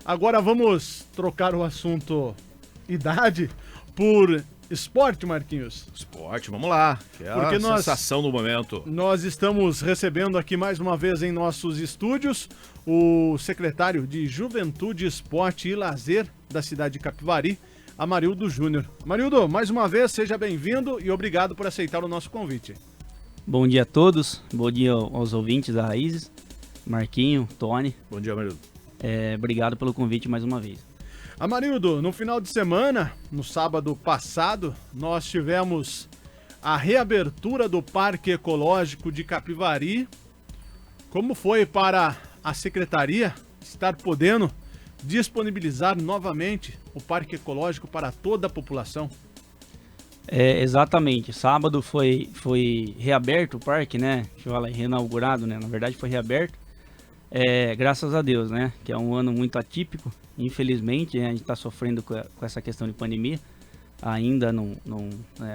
Agora vamos trocar o assunto idade por esporte, Marquinhos. Esporte, vamos lá. Que é Porque a sensação do momento. Nós estamos recebendo aqui mais uma vez em nossos estúdios o secretário de Juventude, Esporte e Lazer da cidade de Capivari, Amarildo Júnior. Amarildo, mais uma vez, seja bem-vindo e obrigado por aceitar o nosso convite. Bom dia a todos, bom dia aos ouvintes da Raízes, Marquinho, Tony. Bom dia, Amarildo. Obrigado pelo convite mais uma vez. Amarildo, no final de semana, no sábado passado, nós tivemos a reabertura do Parque Ecológico de Capivari. Como foi para a Secretaria estar podendo disponibilizar novamente o Parque Ecológico para toda a população? Exatamente, sábado foi reaberto o parque, né? Deixa eu falar, reinaugurado, né? Na verdade foi reaberto, graças a Deus, né? Que é um ano muito atípico, infelizmente, né? A gente está sofrendo com essa questão de pandemia, ainda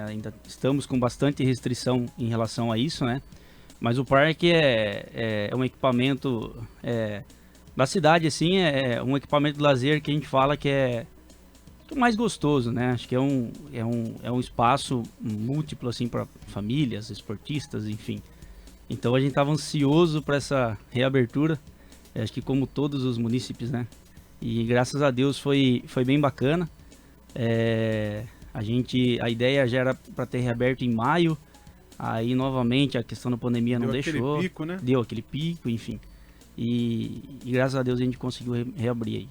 ainda estamos com bastante restrição em relação a isso, né? Mas o parque é um equipamento da cidade, assim, é um equipamento de lazer que a gente fala que é mais gostoso, né? Acho que é um espaço múltiplo, assim, para famílias, esportistas, enfim. Então a gente estava ansioso para essa reabertura, acho que como todos os munícipes, né? E graças a Deus foi bem bacana. A ideia já era para ter reaberto em maio, aí novamente a questão da pandemia não deixou. Deu aquele pico, né? Deu aquele pico, enfim. E graças a Deus a gente conseguiu reabrir aí.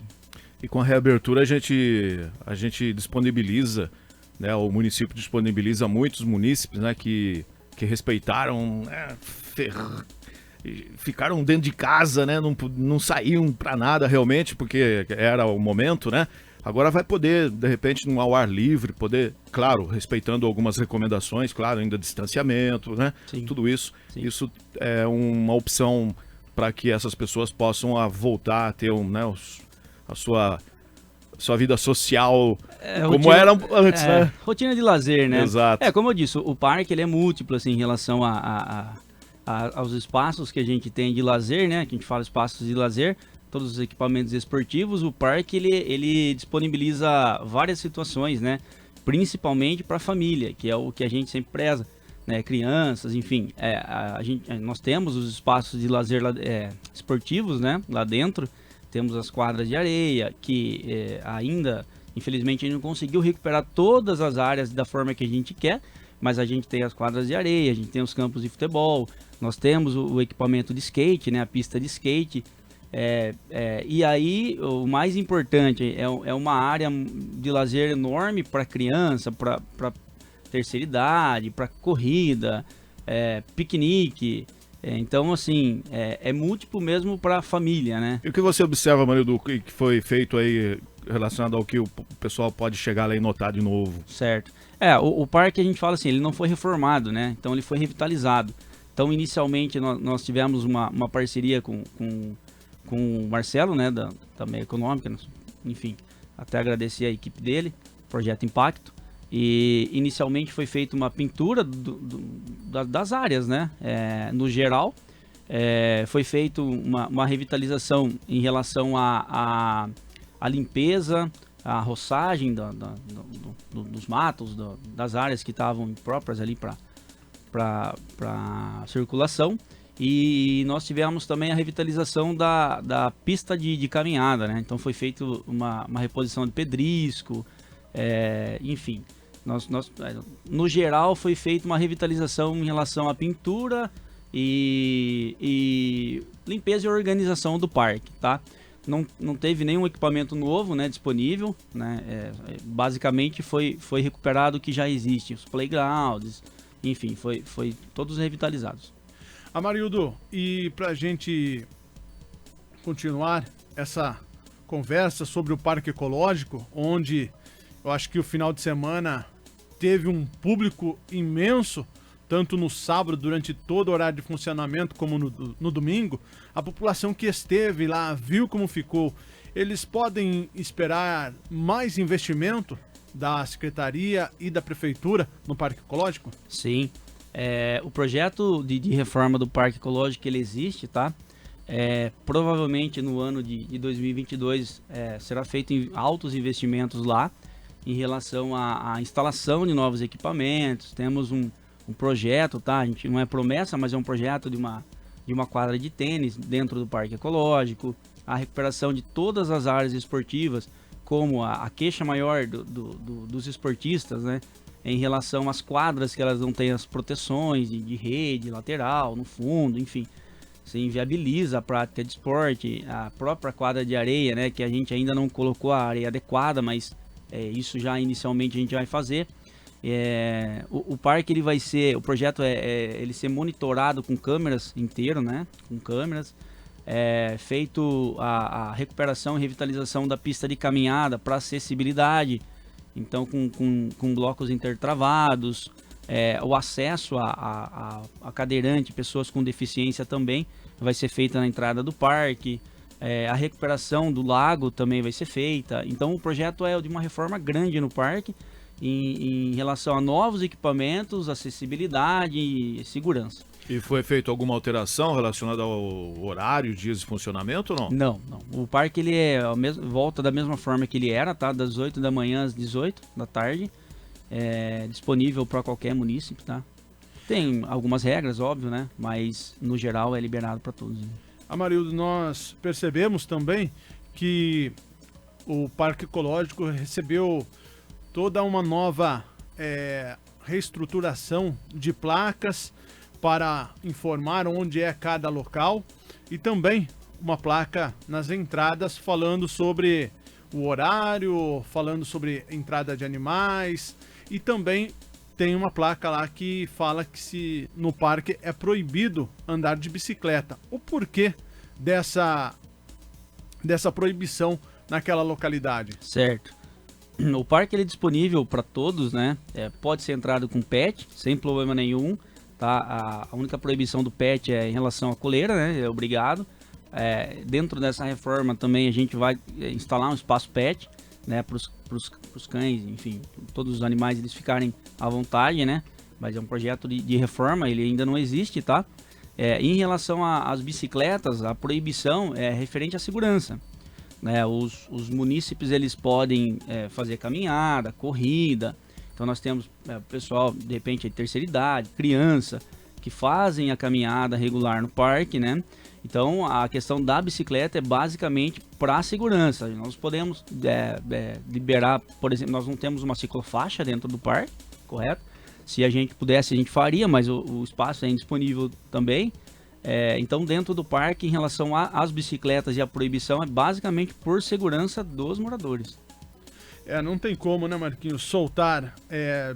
E com a reabertura a gente disponibiliza, né? O município disponibiliza muitos munícipes, né? Que respeitaram, né, ficaram dentro de casa, né? Não saíam para nada realmente, porque era o momento, né? Agora vai poder, de repente, ao ar livre, poder, claro, respeitando algumas recomendações, claro, ainda distanciamento, né? Sim. Tudo isso. Sim. Isso é uma opção para que essas pessoas possam voltar a ter a sua vida social como era antes, né? Rotina de lazer, né? Exato. Como eu disse, o parque ele é múltiplo, assim, em relação aos espaços que a gente tem de lazer, né? Que a gente fala espaços de lazer, todos os equipamentos esportivos. O parque ele disponibiliza várias situações, né? Principalmente para a família, que é o que a gente sempre preza, né? Crianças, enfim. Nós temos os espaços de lazer esportivos, né? Lá dentro. Temos as quadras de areia, que ainda, infelizmente, a gente não conseguiu recuperar todas as áreas da forma que a gente quer, mas a gente tem as quadras de areia, a gente tem os campos de futebol, nós temos o equipamento de skate, né, a pista de skate, e aí o mais importante é uma área de lazer enorme para criança, para terceira idade, para corrida, piquenique. Então, assim, é múltiplo mesmo para a família, né? E o que você observa, Amarildo, que foi feito aí relacionado ao que o pessoal pode chegar lá e notar de novo? Certo. O parque, a gente fala assim, ele não foi reformado, né? Então, ele foi revitalizado. Então, inicialmente, nós tivemos uma parceria com o Marcelo, né? Da Meia Econômica, enfim, até agradecer a equipe dele, Projeto Impacto. E inicialmente foi feita uma pintura das áreas, né? No geral, foi feita uma revitalização em relação à limpeza, à roçagem dos matos, das áreas que estavam próprias ali para circulação. E nós tivemos também a revitalização da pista de caminhada, né? Então foi feita uma reposição de pedrisco, enfim. No geral foi feita uma revitalização em relação à pintura e limpeza e organização do parque, tá? Não teve nenhum equipamento novo, né, disponível, né? Basicamente foi recuperado o que já existe, os playgrounds, enfim, foi todos revitalizados. Amarildo, e para a gente continuar essa conversa sobre o Parque Ecológico, onde eu acho que o final de semana teve um público imenso, tanto no sábado, durante todo o horário de funcionamento, como no domingo. A população que esteve lá viu como ficou. Eles podem esperar mais investimento da Secretaria e da Prefeitura no Parque Ecológico? Sim. O projeto de reforma do Parque Ecológico, ele existe, tá? Provavelmente no ano de 2022 será feito altos investimentos lá em relação à instalação de novos equipamentos. Temos um projeto, tá? A gente não é promessa, mas é um projeto de uma quadra de tênis dentro do Parque Ecológico, a recuperação de todas as áreas esportivas, como a queixa maior dos esportistas, né? Em relação às quadras, que elas não têm as proteções de rede, lateral, no fundo, enfim. Você inviabiliza a prática de esporte, a própria quadra de areia, né? Que a gente ainda não colocou a areia adequada, mas isso já inicialmente a gente vai fazer. O parque ele vai ser, o projeto ele ser monitorado com câmeras inteiro, né? Com câmeras. Feito a recuperação e revitalização da pista de caminhada para acessibilidade, então com blocos intertravados, o acesso a cadeirante, pessoas com deficiência também vai ser feita na entrada do parque, a recuperação do lago também vai ser feita. Então o projeto é de uma reforma grande no parque em relação a novos equipamentos, acessibilidade e segurança. E foi feita alguma alteração relacionada ao horário, dias de funcionamento ou não? Não. O parque ele volta da mesma forma que ele era, tá? Das 8 da manhã às 18 da tarde. Disponível para qualquer munícipe, tá? Tem algumas regras, óbvio, né? Mas no geral é liberado para todos. Né? Amarildo, nós percebemos também que o Parque Ecológico recebeu toda uma nova reestruturação de placas para informar onde é cada local e também uma placa nas entradas falando sobre o horário, falando sobre entrada de animais e também tem uma placa lá que fala que no parque é proibido andar de bicicleta. O porquê dessa proibição naquela localidade? Certo. O parque ele é disponível para todos, né? Pode ser entrado com pet, sem problema nenhum. Tá? A única proibição do pet é em relação à coleira, né? É obrigado. Dentro dessa reforma também a gente vai instalar um espaço pet, né? Para os cães, enfim, todos os animais eles ficarem à vontade, né? Mas é um projeto de reforma, ele ainda não existe, tá? Em relação às bicicletas, a proibição é referente à segurança. Né? Os munícipes eles podem fazer caminhada, corrida. Então nós temos pessoal, de repente, de terceira idade, criança, que fazem a caminhada regular no parque, né? Então a questão da bicicleta é basicamente para a segurança. Nós podemos liberar, por exemplo, nós não temos uma ciclofaixa dentro do parque, correto? Se a gente pudesse, a gente faria, mas o espaço é indisponível também. Então dentro do parque, em relação às bicicletas e a proibição, é basicamente por segurança dos moradores. Não tem como, né, Marquinhos, soltar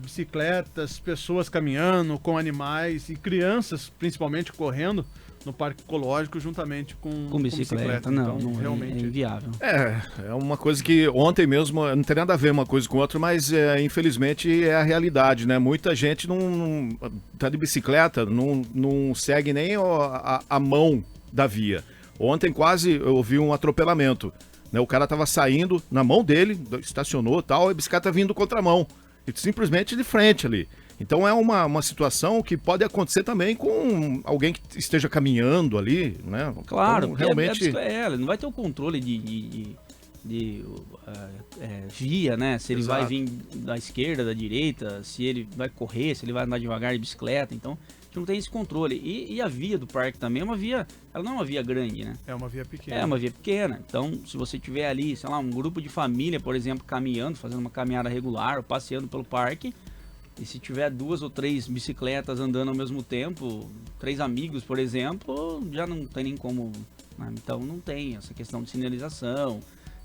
bicicletas, pessoas caminhando com animais e crianças, principalmente, correndo no Parque Ecológico juntamente com bicicleta. Não, então, não realmente é inviável. É uma coisa que ontem mesmo não tem nada a ver uma coisa com outra, mas infelizmente é a realidade, né? Muita gente não tá de bicicleta, não segue nem a mão da via. Ontem quase eu vi um atropelamento. O cara tava saindo na mão dele, estacionou e tal, a bicicleta vindo contramão. E simplesmente de frente ali. Então é uma situação que pode acontecer também com alguém que esteja caminhando ali, né? Claro, então, realmente... ele não vai ter o controle de via, né? Se ele Exato. vai vir da esquerda, da direita, se ele vai correr, se ele vai andar devagar de bicicleta. Então, a gente não tem esse controle. E a via do parque também é uma via, ela não é uma via grande, né? É uma via pequena. É uma via pequena. Então, se você tiver ali, sei lá, um grupo de família, por exemplo, caminhando, fazendo uma caminhada regular, ou passeando pelo parque, e se tiver 2 ou 3 bicicletas andando ao mesmo tempo, 3 amigos, por exemplo, já não tem nem como, né? Então não tem essa questão de sinalização,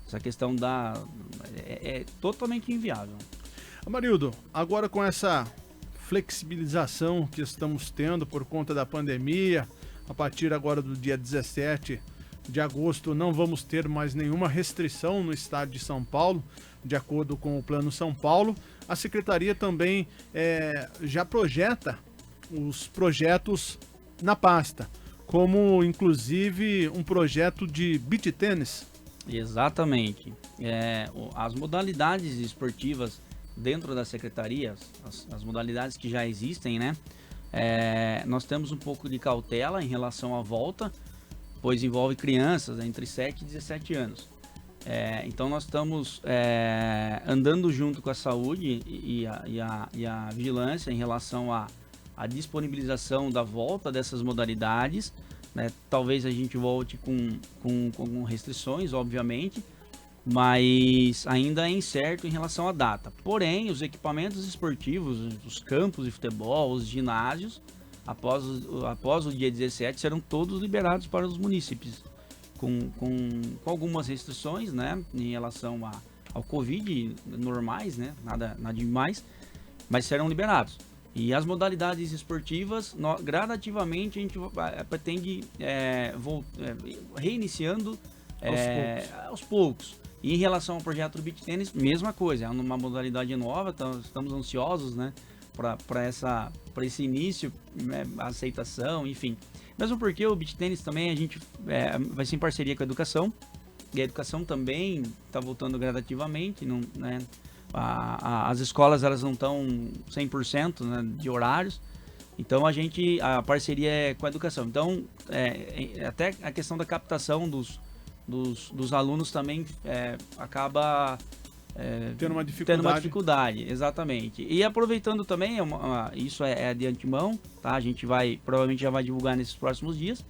essa questão é totalmente inviável. Amarildo, agora com essa flexibilização que estamos tendo por conta da pandemia, a partir agora do dia 17 de agosto não vamos ter mais nenhuma restrição no estado de São Paulo, de acordo com o Plano São Paulo. A Secretaria também já projeta os projetos na pasta, como inclusive um projeto de beach tênis. Exatamente. As modalidades esportivas dentro da Secretaria, as modalidades que já existem, né? Nós temos um pouco de cautela em relação à volta, pois envolve crianças entre 7 e 17 anos. Então nós estamos andando junto com a saúde e a vigilância em relação à disponibilização da volta dessas modalidades, né? Talvez a gente volte com restrições, obviamente, mas ainda é incerto em relação à data. Porém, os equipamentos esportivos, os campos de futebol, os ginásios, após o dia 17, serão todos liberados para os munícipes, com algumas restrições, né, em relação ao Covid, normais, né, nada demais, mas serão liberados. E as modalidades esportivas, gradativamente, a gente pretende reiniciando aos poucos. E em relação ao projeto do Beach Tennis, mesma coisa, é uma modalidade nova, estamos ansiosos, né, para esse início, né, aceitação, enfim. Mesmo porque o Beach Tennis também a gente vai ser em parceria com a educação, e a educação também está voltando gradativamente, não, né, as escolas elas não estão 100%, né, de horários, então a parceria é com a educação. Então, até a questão da captação dos alunos também acaba tendo uma dificuldade, exatamente. E aproveitando também, isso é de antemão, tá? A gente provavelmente já vai divulgar nesses próximos dias.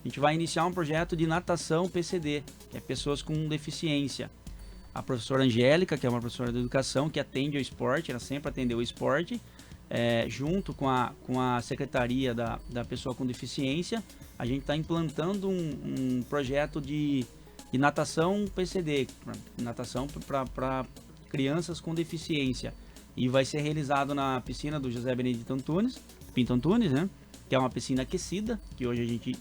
A gente vai iniciar um projeto de natação PCD, que é pessoas com deficiência. A professora Angélica, que é uma professora de educação, que atende ao esporte, ela sempre atendeu o esporte, junto com a secretaria da pessoa com deficiência, a gente está implantando um projeto de natação PCD, natação para crianças com deficiência, e vai ser realizado na piscina do José Benedito Pinto Antunes, né, que é uma piscina aquecida, que hoje a gente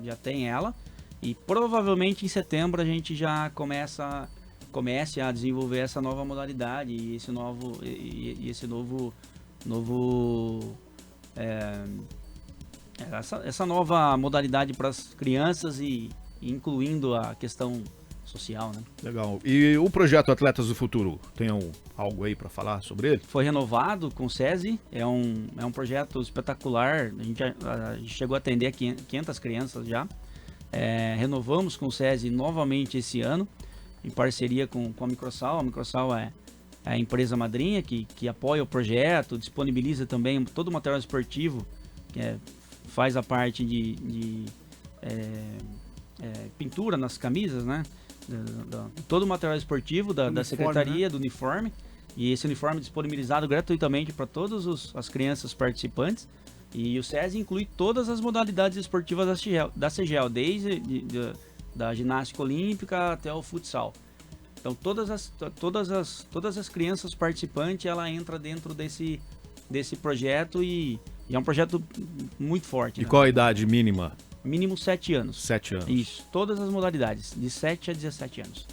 já tem ela, e provavelmente em setembro a gente já comece a desenvolver essa nova modalidade e esse novo essa nova modalidade para as crianças e incluindo a questão social, né? Legal. E o projeto Atletas do Futuro, tem algo aí para falar sobre ele? Foi renovado com o SESI, é um projeto espetacular, a gente chegou a atender 500 crianças já, renovamos com o SESI novamente esse ano, em parceria com a Microsal. A Microsal é a empresa madrinha que apoia o projeto, disponibiliza também todo o material esportivo, faz a parte de pintura nas camisas, né? Todo o material esportivo da secretaria, né? Do uniforme, e esse uniforme disponibilizado gratuitamente para todas as crianças participantes. E o SESI inclui todas as modalidades esportivas da CEGEL, desde da ginástica olímpica até o futsal. Então todas as crianças participantes, ela entra dentro desse projeto e é um projeto muito forte. E né? qual a idade mínima? Mínimo 7 anos. 7 anos. Isso, todas as modalidades, de 7 a 17 anos.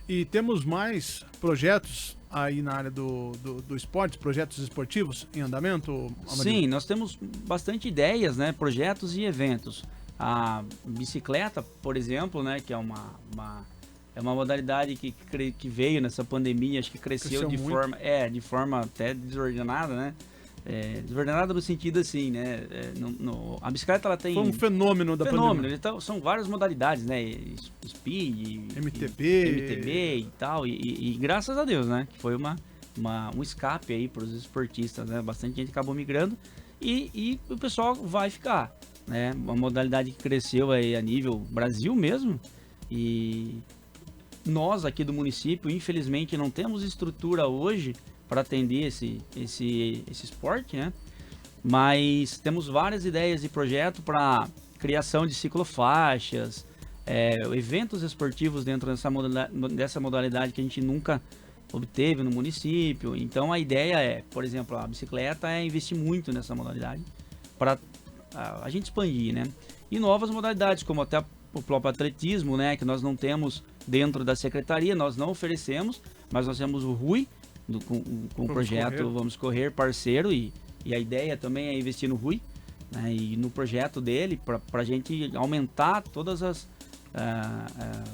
E temos mais projetos aí na área do esporte, projetos esportivos em andamento, Amadeu? Sim, nós temos bastante ideias, né, projetos e eventos. A bicicleta, por exemplo, né, que é uma modalidade que veio nessa pandemia, acho que cresceu de forma até desordenada, né? Desordenada no sentido assim, né? A bicicleta ela tem... Foi um fenômeno da pandemia. Então, são várias modalidades, né? Speed, MTB e tal. E graças a Deus, né? Que foi um escape aí para os esportistas, né? Bastante gente acabou migrando e o pessoal vai ficar, né? Uma modalidade que cresceu aí a nível Brasil mesmo, e nós aqui do município, infelizmente, não temos estrutura hoje para atender esse esporte, né? Mas temos várias ideias de projeto para criação de ciclofaixas, eventos esportivos dentro dessa modalidade que a gente nunca obteve no município. Então a ideia por exemplo, a bicicleta investir muito nessa modalidade para a gente expandir, né? E novas modalidades, como até o próprio atletismo, né? Que nós não temos dentro da secretaria, nós não oferecemos, mas nós temos o RUI, com o projeto Vamos Correr, parceiro, e a ideia também é investir no RUI, né, e no projeto dele, para a gente aumentar todas as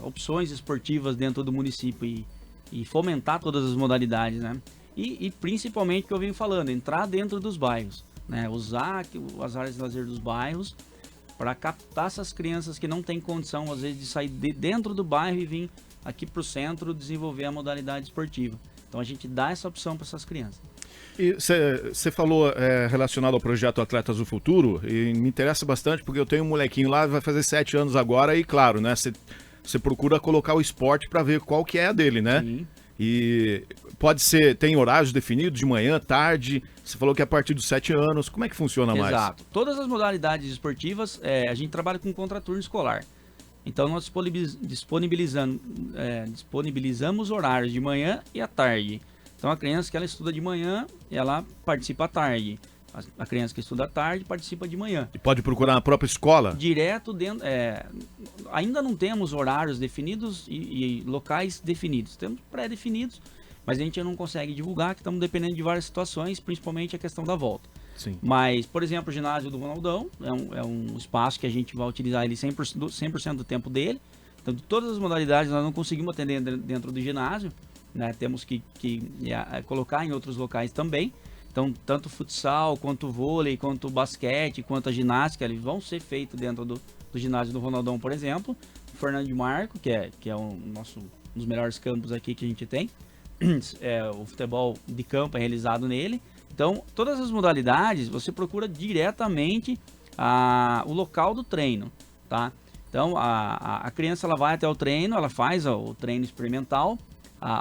opções esportivas dentro do município e fomentar todas as modalidades, né? E principalmente o que eu venho falando, entrar dentro dos bairros, né? Usar as áreas de lazer dos bairros para captar essas crianças que não têm condição, às vezes, de sair de dentro do bairro e vir aqui para o centro desenvolver a modalidade esportiva. Então a gente dá essa opção para essas crianças. E você falou relacionado ao projeto Atletas do Futuro, e me interessa bastante porque eu tenho um molequinho lá, vai fazer 7 anos agora, e claro, né, você procura colocar o esporte para ver qual que é a dele, né? Sim. E pode ser, tem horários definidos, de manhã, tarde, você falou que é a partir dos 7 anos, como é que funciona mais? Exato. Todas as modalidades esportivas, a gente trabalha com contraturno escolar. Então nós disponibilizamos horários de manhã e à tarde. Então a criança que ela estuda de manhã, ela participa à tarde. A criança que estuda à tarde participa de manhã. E pode procurar na própria escola? Direto dentro. Ainda não temos horários definidos e locais definidos. Temos pré-definidos, mas a gente não consegue divulgar, que estamos dependendo de várias situações, principalmente a questão da volta. Sim. Mas, por exemplo, o ginásio do Ronaldão é um espaço que a gente vai utilizar ele 100% do tempo dele. Então, de todas as modalidades, nós não conseguimos atender dentro do ginásio, né? Temos que colocar em outros locais também. Então, tanto o futsal, quanto o vôlei, quanto o basquete, quanto a ginástica, eles vão ser feitos dentro do ginásio do Ronaldão, por exemplo. O Fernando de Marco, que é um dos melhores campos aqui que a gente tem. O futebol de campo é realizado nele. Então, todas as modalidades, você procura diretamente o local do treino, tá? Então, a criança ela vai até o treino, ela faz o treino experimental,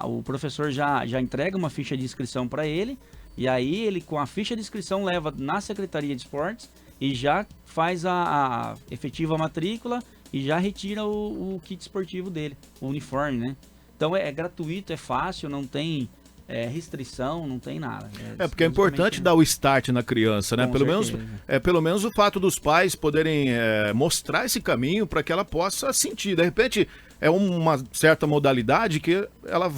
o professor já entrega uma ficha de inscrição para ele, e aí ele, com a ficha de inscrição, leva na Secretaria de Esportes e já faz a efetiva matrícula e já retira o kit esportivo dele, o uniforme, né? Então, é gratuito, é fácil, não tem... restrição, não tem nada. Porque é importante dar o start na criança, né? Pelo menos o fato dos pais poderem mostrar esse caminho para que ela possa sentir. De repente, é uma certa modalidade que ela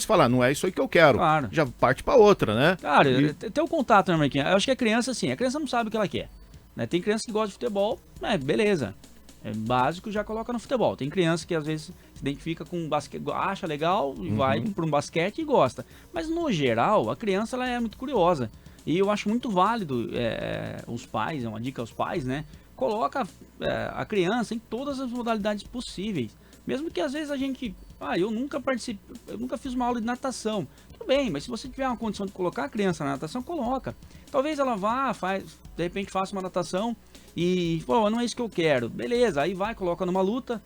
fala, não é isso aí que eu quero. Claro. Já parte para outra, né? Claro, tem o contato, né, Marquinhos? Eu acho que a criança, assim, a criança não sabe o que ela quer. Né? Tem criança que gosta de futebol, beleza. É básico, já coloca no futebol. Tem criança que às vezes se identifica com basquete, acha legal e vai para um basquete e gosta. Mas no geral, a criança ela é muito curiosa. E eu acho muito válido os pais, é uma dica aos pais, né? Coloca a criança em todas as modalidades possíveis. Mesmo que às vezes a gente... eu nunca fiz uma aula de natação. Tudo bem, mas se você tiver uma condição de colocar a criança na natação, coloca. Talvez ela vá, de repente faça uma natação e, não é isso que eu quero. Beleza, aí vai, coloca numa luta.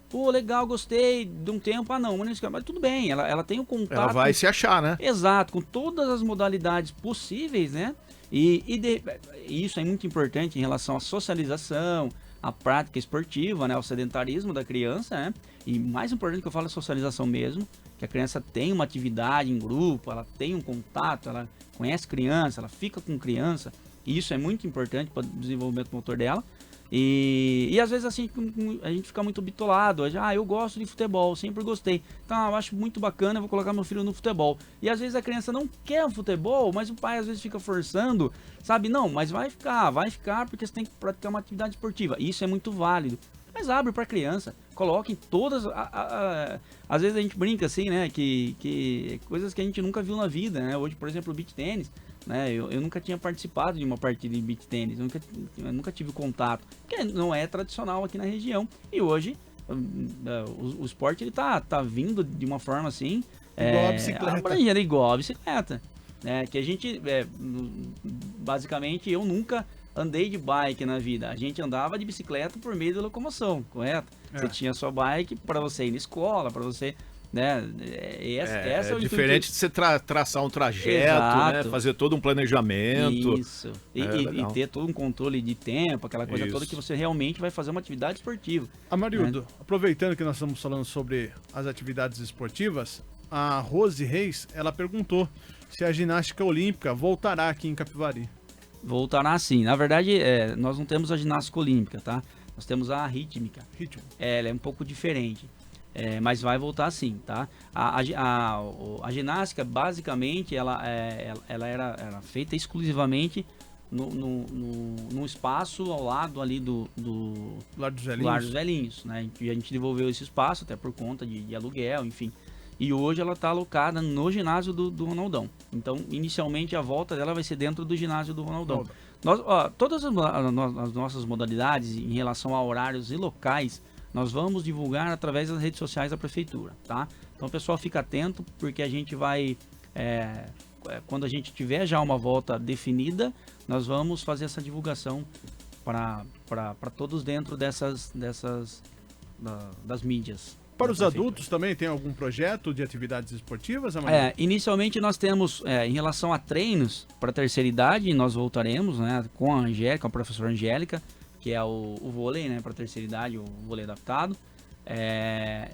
Pô, legal, gostei de um tempo. Mas não é isso que eu quero. Mas tudo bem, ela tem um contato. Ela vai se achar, né? Exato, com todas as modalidades possíveis, né? E isso é muito importante em relação à socialização, à prática esportiva, né? Ao sedentarismo da criança, né? E mais importante que eu falo é a socialização mesmo, que a criança tem uma atividade em grupo, ela tem um contato, ela conhece criança, ela fica com criança. E isso é muito importante para o desenvolvimento motor dela. E às vezes assim, a gente fica muito bitolado. Eu gosto de futebol, sempre gostei. Então eu acho muito bacana, eu vou colocar meu filho no futebol. E às vezes a criança não quer o futebol, mas o pai às vezes fica forçando, sabe? Não, mas vai ficar porque você tem que praticar uma atividade esportiva. E isso é muito válido. Mas abre para criança, coloque em todas. Às vezes a gente brinca assim, né? Que coisas que a gente nunca viu na vida, né? Hoje, por exemplo, o beach tênis. Né? Eu nunca tinha participado de uma partida de beach tênis, eu nunca tive contato, porque não é tradicional aqui na região. E hoje o esporte ele tá vindo de uma forma assim, igual a bicicleta. Que a gente, basicamente, eu nunca andei de bike na vida. A gente andava de bicicleta por meio da locomoção, correto? Você tinha sua bike para você ir na escola, para você... Né? Essa é diferente de você traçar um trajeto, né? Fazer todo um planejamento. Isso. E ter todo um controle de tempo, aquela coisa toda que você realmente vai fazer uma atividade esportiva. Amarildo, aproveitando que nós estamos falando sobre as atividades esportivas, a Rose Reis, ela perguntou se a ginástica olímpica voltará aqui em Capivari. Voltará sim. Na verdade, nós não temos a ginástica olímpica, tá? Nós temos a rítmica. Ela é um pouco diferente. Mas vai voltar sim, tá? A ginástica, basicamente, ela era feita exclusivamente num espaço ao lado ali do Lar dos Velhinhos, né? E a gente devolveu esse espaço, até por conta de aluguel, enfim. E hoje ela está alocada no ginásio do Ronaldão. Então, inicialmente, a volta dela vai ser dentro do ginásio do Ronaldão. Todas as nossas modalidades em relação a horários e locais, nós vamos divulgar através das redes sociais da prefeitura, tá? Então, o pessoal fica atento, porque a gente vai... quando a gente tiver já uma volta definida, nós vamos fazer essa divulgação para todos dentro das mídias. Para os adultos também tem algum projeto de atividades esportivas, Amadeu? Inicialmente nós temos, em relação a treinos para a terceira idade, nós voltaremos, né, com a Angélica, a professora Angélica, que é o vôlei, né, para a terceira idade, o vôlei adaptado,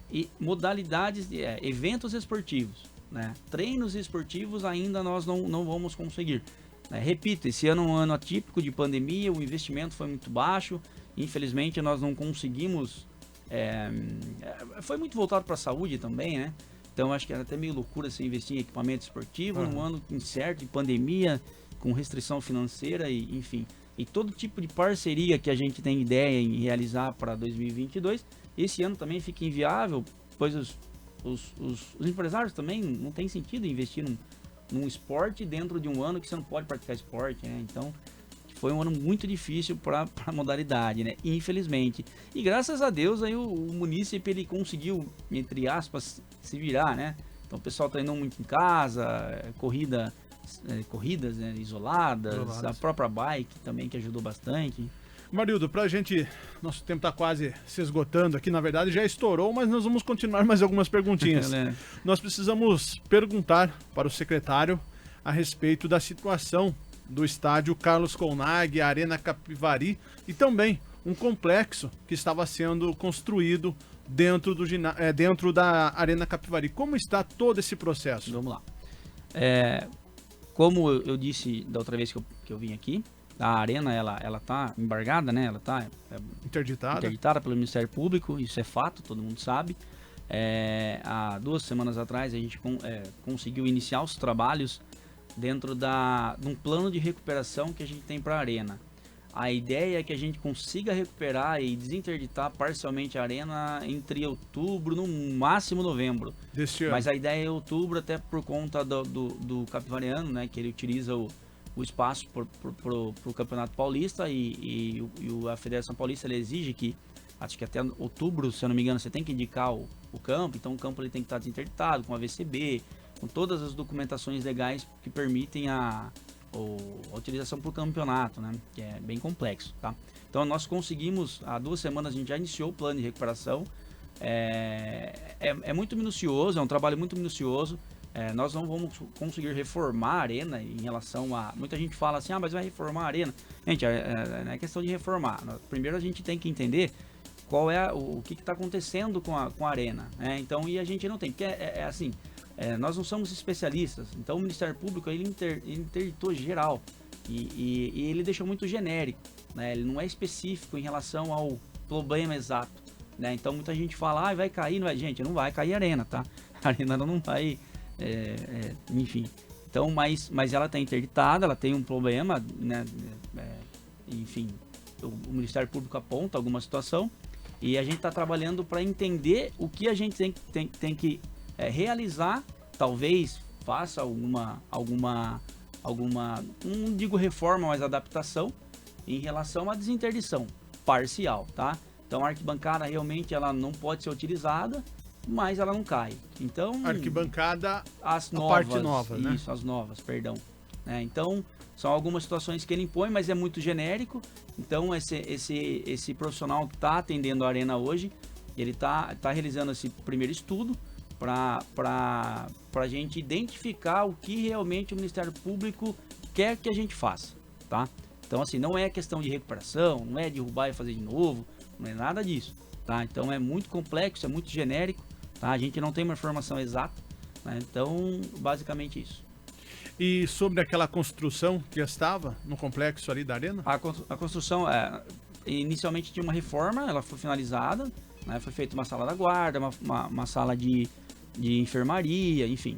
e modalidades, eventos esportivos, né, treinos esportivos ainda nós não vamos conseguir. Repito, esse ano é um ano atípico de pandemia, o investimento foi muito baixo, infelizmente nós não conseguimos... foi muito voltado para a saúde também, né? Então acho que era até meio loucura você investir em equipamento esportivo num ano incerto de pandemia, com restrição financeira e enfim. E todo tipo de parceria que a gente tem ideia em realizar para 2022, esse ano também fica inviável, pois os empresários também não tem sentido investir num esporte dentro de um ano que você não pode praticar esporte, né? Então foi um ano muito difícil para a modalidade, né? Infelizmente. E graças a Deus aí o munícipe ele conseguiu, entre aspas, se virar, né? Então o pessoal treinou muito em casa, corridas, né, isoladas, a própria bike também que ajudou bastante. Marildo, nosso tempo está quase se esgotando aqui, na verdade já estourou, mas nós vamos continuar mais algumas perguntinhas. Nós precisamos perguntar para o secretário a respeito da situação do estádio Carlos Colnaghi, Arena Capivari, e também um complexo que estava sendo construído dentro da Arena Capivari. Como está todo esse processo? Vamos lá. Como eu disse da outra vez que eu vim aqui, a arena ela tá embargada, né? Ela tá interditada pelo Ministério Público, isso é fato, todo mundo sabe. Há 2 semanas atrás a gente conseguiu iniciar os trabalhos dentro de um plano de recuperação que a gente tem para a arena. A ideia é que a gente consiga recuperar e desinterditar parcialmente a arena entre outubro, no máximo novembro. Mas a ideia é outubro, até por conta do Capivariano, né, que ele utiliza o espaço pro Campeonato Paulista e a Federação Paulista ele exige que, acho que até outubro, se eu não me engano, você tem que indicar o campo, então o campo ele tem que estar desinterditado com a VCB, com todas as documentações legais que permitem a utilização para o campeonato, né? Que é bem complexo, tá? Então nós conseguimos, há 2 semanas a gente já iniciou o plano de recuperação. É muito minucioso, é um trabalho muito minucioso. Nós não vamos conseguir reformar a arena em relação a... Muita gente fala assim, mas vai reformar a arena. Gente, não é questão de reformar. Primeiro a gente tem que entender qual é o que está acontecendo com a arena, né? Então, e a gente não tem, porque assim... nós não somos especialistas, então o Ministério Público ele interditou geral e ele deixou muito genérico, né? Ele não é específico em relação ao problema exato, né? Então muita gente fala, vai cair, não vai. Gente, não vai cair a arena, tá? A arena não vai, enfim. Então, mas ela está interditada, ela tem um problema, né? Enfim, o Ministério Público aponta alguma situação e a gente está trabalhando para entender o que a gente tem que realizar, talvez faça alguma, não digo reforma, mas adaptação em relação à desinterdição parcial, tá? Então a arquibancada realmente ela não pode ser utilizada, mas ela não cai. Então arquibancada, as novas, parte nova, né? Isso, as novas, perdão. Então são algumas situações que ele impõe, mas é muito genérico. Então esse profissional que está atendendo a arena hoje, ele está realizando esse primeiro estudo para a gente identificar o que realmente o Ministério Público quer que a gente faça, tá? Então, assim, não é questão de recuperação, não é derrubar e fazer de novo, não é nada disso, tá? Então, é muito complexo, é muito genérico, tá? A gente não tem uma informação exata, né? Então, basicamente isso. E sobre aquela construção que estava no complexo ali da arena? A construção, inicialmente tinha uma reforma, ela foi finalizada, né? Foi feita uma sala da guarda, uma sala de enfermaria, enfim,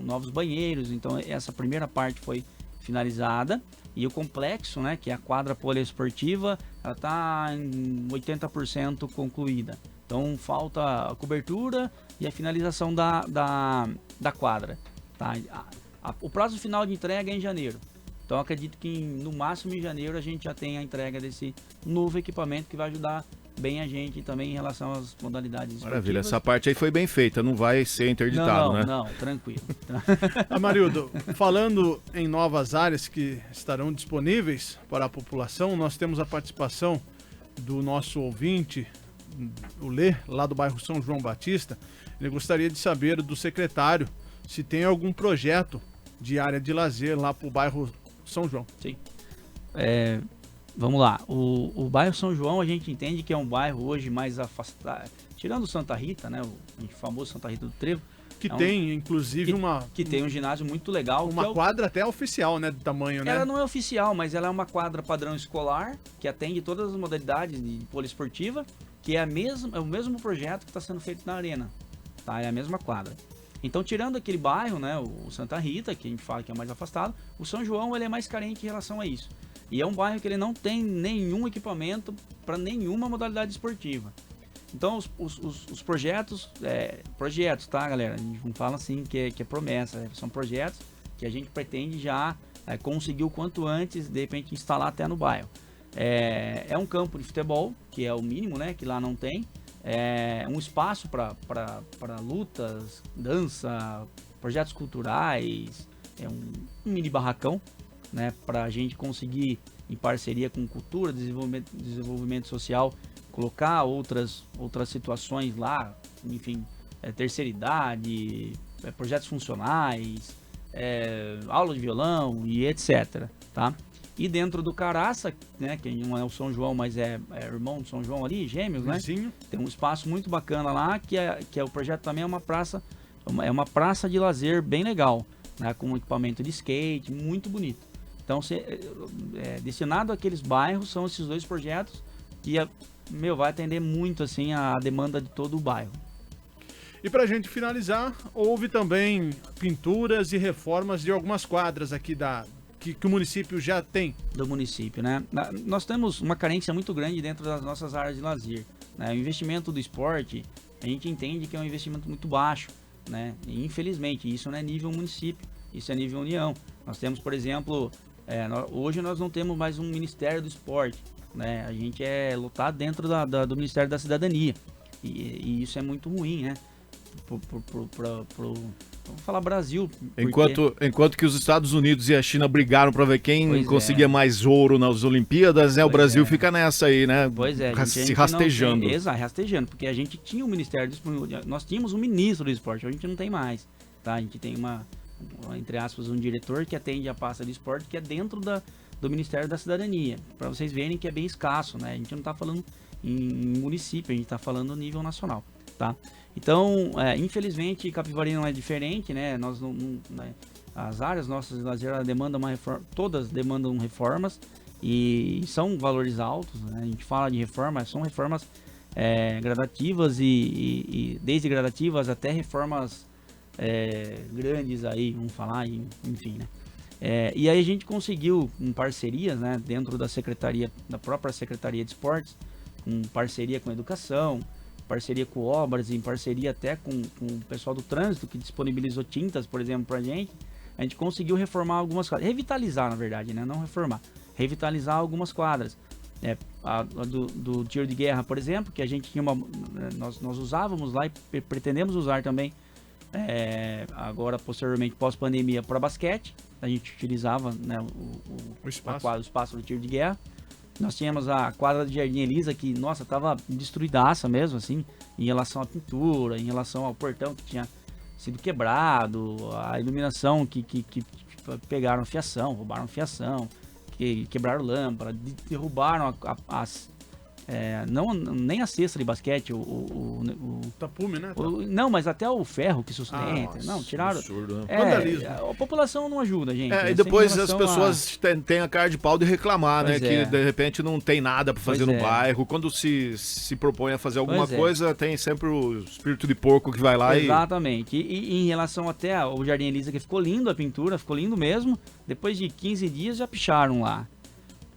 novos banheiros. Então essa primeira parte foi finalizada e o complexo, né, que é a quadra poliesportiva, ela está em 80% concluída. Então falta a cobertura e a finalização da quadra, tá? O prazo final de entrega é em janeiro. Então acredito que no máximo em janeiro a gente já tem a entrega desse novo equipamento que vai ajudar bem a gente também em relação às modalidades esportivas. Maravilha, essa parte aí foi bem feita, não vai ser interditado, né? Não, tranquilo. Amarildo, falando em novas áreas que estarão disponíveis para a população, nós temos a participação do nosso ouvinte, o Lê, lá do bairro São João Batista. Ele gostaria de saber do secretário se tem algum projeto de área de lazer lá para o bairro São João. Sim. Vamos lá. O bairro São João, a gente entende que é um bairro hoje mais afastado. Tirando o Santa Rita, né? O famoso Santa Rita do Trevo. Que tem, inclusive, que tem um ginásio muito legal. Uma quadra até oficial, né? Do tamanho, né? Ela não é oficial, mas ela é uma quadra padrão escolar, que atende todas as modalidades de poliesportiva, que é o mesmo projeto que está sendo feito na arena. Tá? É a mesma quadra. Então, tirando aquele bairro, né? O Santa Rita, que a gente fala que é mais afastado, o São João ele é mais carente em relação a isso. E é um bairro que ele não tem nenhum equipamento para nenhuma modalidade esportiva. Então, os projetos, tá, galera? A gente não fala assim que é promessa, né? São projetos que a gente pretende já conseguir o quanto antes, de repente, instalar até no bairro. É um campo de futebol, que é o mínimo, né? Que lá não tem. É um espaço para lutas, dança, projetos culturais, um mini barracão, né? Para a gente conseguir, em parceria com cultura, desenvolvimento social, colocar outras situações lá, enfim, terceira idade, projetos funcionais, aula de violão e etc, tá? E dentro do Caraça, né, que não é o São João, mas é irmão do São João ali, gêmeos, né? Tem um espaço muito bacana lá, que é o projeto também é uma praça de lazer bem legal, né, com equipamento de skate, muito bonito. Então, destinado àqueles bairros, são esses dois projetos que vai atender muito assim a demanda de todo o bairro. E pra gente finalizar, houve também pinturas e reformas de algumas quadras aqui que o município já tem. Do município, né? Nós temos uma carência muito grande dentro das nossas áreas de lazer, né? O investimento do esporte, a gente entende que é um investimento muito baixo, né? E, infelizmente, isso não é nível município, isso é nível União. Nós temos, por exemplo, hoje nós não temos mais um Ministério do Esporte, né? A gente é lotado dentro do Ministério da Cidadania e isso é muito ruim, né? Vamos falar Brasil. Enquanto que os Estados Unidos e a China brigaram para ver quem conseguia mais ouro nas Olimpíadas, né? O Brasil fica nessa aí, né? Pois é, se rastejando. Exato, rastejando, porque a gente tinha o Ministério do Esporte, nós tínhamos um ministro do esporte, a gente não tem mais, tá? A gente tem entre aspas, um diretor que atende a pasta de esporte que é dentro do Ministério da Cidadania, para vocês verem que é bem escasso, né? A gente não está falando em município, a gente está falando no nível nacional, tá? Então, infelizmente, Capivari não é diferente, né? Nós né? As áreas nossas de lazer demandam uma reforma, todas demandam reformas e são valores altos, né? A gente fala de reformas, são reformas gradativas e desde gradativas até reformas grandes aí, vamos falar, enfim, né? E aí a gente conseguiu, em parcerias, né, dentro da própria Secretaria de Esportes, em parceria com a Educação, parceria com obras, em parceria até com o pessoal do trânsito, que disponibilizou tintas, por exemplo, pra gente, a gente conseguiu reformar algumas quadras, revitalizar, na verdade, né, não reformar, revitalizar algumas quadras. A do tiro de guerra, por exemplo, que a gente tinha nós usávamos lá e pretendemos usar também, agora posteriormente pós-pandemia, para basquete. A gente utilizava, né, o espaço do tiro de guerra. Nós tínhamos a quadra de Jardim Elisa, que, nossa, tava destruidaça mesmo, assim, em relação à pintura, em relação ao portão que tinha sido quebrado, a iluminação que pegaram fiação, roubaram fiação, que quebraram lâmpada, derrubaram nem a cesta de basquete, o tapume, né? Não, mas até o ferro que sustenta. Não, tiraram. Absurdo, né? A população não ajuda, gente. E depois as pessoas têm a cara de pau de reclamar, né? Que de repente não tem nada pra fazer no bairro. Quando se propõe a fazer alguma coisa, tem sempre o espírito de porco que vai lá. Exatamente. E em relação até ao Jardim Elisa, que ficou lindo a pintura, ficou lindo mesmo. Depois de 15 dias já picharam lá.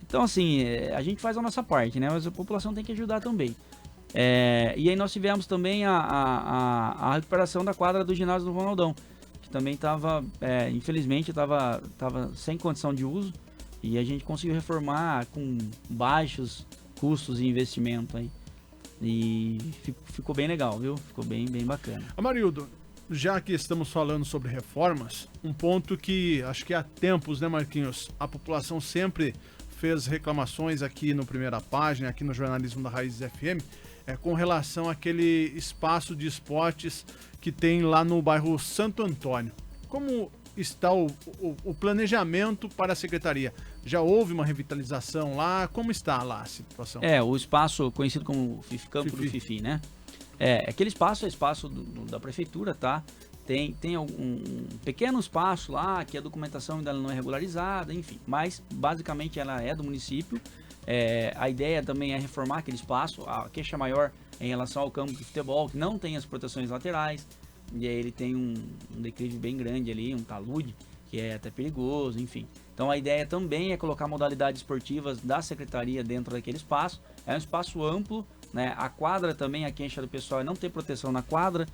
Então, assim, a gente faz a nossa parte, né? Mas a população tem que ajudar também. E aí nós tivemos também a recuperação da quadra do ginásio do Ronaldão, que também estava, infelizmente, estava sem condição de uso, e a gente conseguiu reformar com baixos custos e investimento aí. E ficou bem legal, viu? Ficou bem bacana. Amarildo, já que estamos falando sobre reformas, um ponto que acho que há tempos, né, Marquinhos? A população sempre fez reclamações aqui no Primeira Página, aqui no Jornalismo da Raízes FM, com relação àquele espaço de esportes que tem lá no bairro Santo Antônio. Como está o planejamento para a secretaria? Já houve uma revitalização lá? Como está lá a situação? O espaço conhecido como Campo do Fifi, né? Aquele espaço é espaço da prefeitura, tá? Tem um pequeno espaço lá que a documentação ainda não é regularizada, enfim. Mas, basicamente, ela é do município. A ideia também é reformar aquele espaço. A queixa maior em relação ao campo de futebol, que não tem as proteções laterais. E aí ele tem um declive bem grande ali, um talude, que é até perigoso, enfim. Então a ideia também é colocar modalidades esportivas da secretaria dentro daquele espaço. É um espaço amplo, né? A quadra também, a queixa do pessoal é não ter proteção na quadra.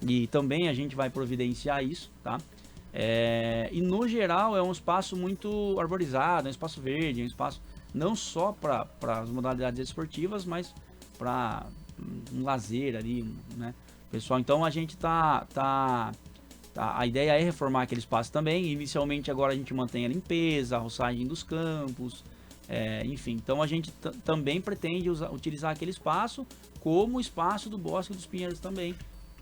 E também a gente vai providenciar isso, tá? E no geral é um espaço muito arborizado, é um espaço verde, é um espaço não só para as modalidades esportivas, mas para um lazer ali, né? Pessoal, então a gente a ideia é reformar aquele espaço também. Inicialmente agora a gente mantém a limpeza, a roçagem dos campos, enfim. Então a gente também pretende utilizar aquele espaço como espaço do Bosque dos Pinheiros também,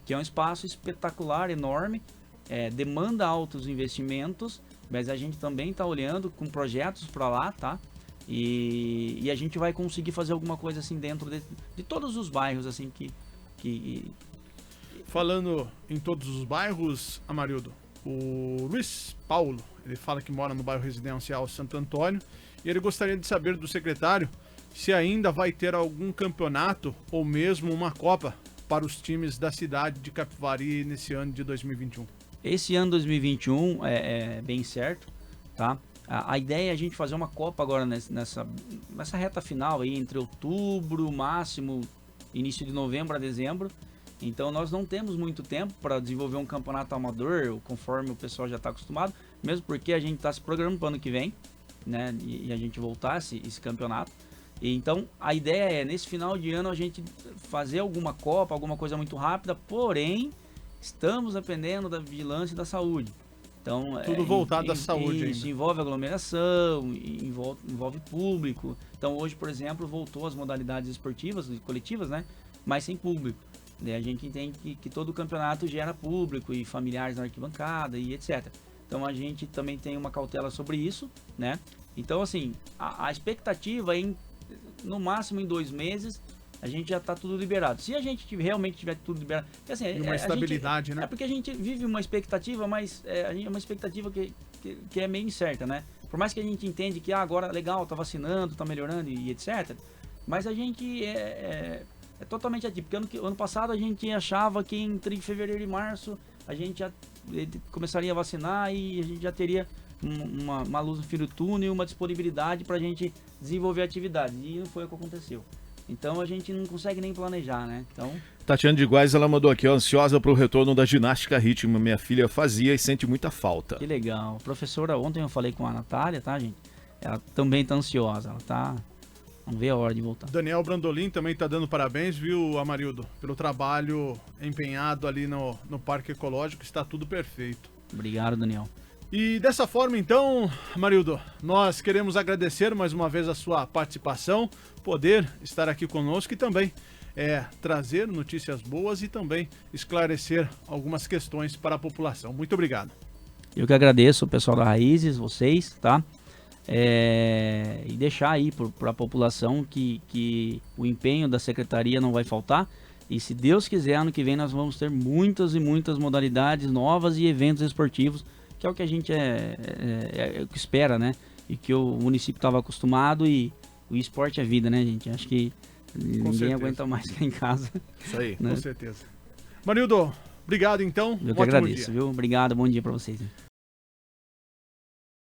que é um espaço espetacular, enorme, demanda altos investimentos, mas a gente também está olhando com projetos para lá, tá? E a gente vai conseguir fazer alguma coisa assim dentro de todos os bairros, assim, que... Falando em todos os bairros, Amarildo, o Luiz Paulo, ele fala que mora no bairro residencial Santo Antônio, e ele gostaria de saber do secretário se ainda vai ter algum campeonato ou mesmo uma Copa para os times da cidade de Capivari nesse ano de 2021. Esse ano 2021 é bem certo, tá? A ideia é a gente fazer uma Copa agora nessa reta final aí, entre outubro, máximo, início de novembro a dezembro. Então nós não temos muito tempo para desenvolver um campeonato amador, conforme o pessoal já está acostumado, mesmo porque a gente está se programando para o ano que vem, né? E a gente voltar esse campeonato. E então a ideia é, nesse final de ano, a gente fazer alguma Copa, alguma coisa muito rápida, porém estamos dependendo da vigilância e da saúde. Então, tudo voltado à saúde. Isso envolve aglomeração, envolve público. Então hoje, por exemplo, voltou as modalidades esportivas e coletivas, né? Mas sem público. A gente entende que todo o campeonato gera público e familiares na arquibancada e etc. Então a gente também tem uma cautela sobre isso, né? Então, assim, a expectativa é no máximo em 2 meses a gente já está tudo liberado. Se a gente realmente tiver tudo liberado... Porque, assim, uma estabilidade, né? É porque a gente vive uma expectativa, mas é uma expectativa que é meio incerta, né? Por mais que a gente entende que agora, legal, tá vacinando, tá melhorando e etc. Mas a gente é totalmente atípico. Porque ano passado a gente achava que entre fevereiro e março a gente já começaria a vacinar e a gente já teria uma luz no fim do túnel e uma disponibilidade para a gente desenvolver atividade. E não foi o que aconteceu. Então a gente não consegue nem planejar, né? Então... Tatiana de Guais, ela mandou aqui, ó, ansiosa para o retorno da ginástica rítmica. Minha filha fazia e sente muita falta. Que legal. Professora, ontem eu falei com a Natália, tá, gente? Ela também tá ansiosa, ela tá... Vamos ver a hora de voltar. Daniel Brandolin também tá dando parabéns, viu, Amarildo? Pelo trabalho empenhado ali no Parque Ecológico, está tudo perfeito. Obrigado, Daniel. E dessa forma, então, Amarildo, nós queremos agradecer mais uma vez a sua participação, poder estar aqui conosco e também trazer notícias boas e também esclarecer algumas questões para a população. Muito obrigado. Eu que agradeço o pessoal da Raízes, vocês, tá? E deixar aí para a população que o empenho da secretaria não vai faltar. E se Deus quiser, ano que vem nós vamos ter muitas e muitas modalidades novas e eventos esportivos, que é o que a gente o que espera, né? E que o município estava acostumado, e o esporte é vida, né, gente? Acho que ninguém aguenta mais ficar em casa. Isso aí, né? Com certeza. Marildo, obrigado então. Eu que agradeço, viu? Obrigado, bom dia para vocês.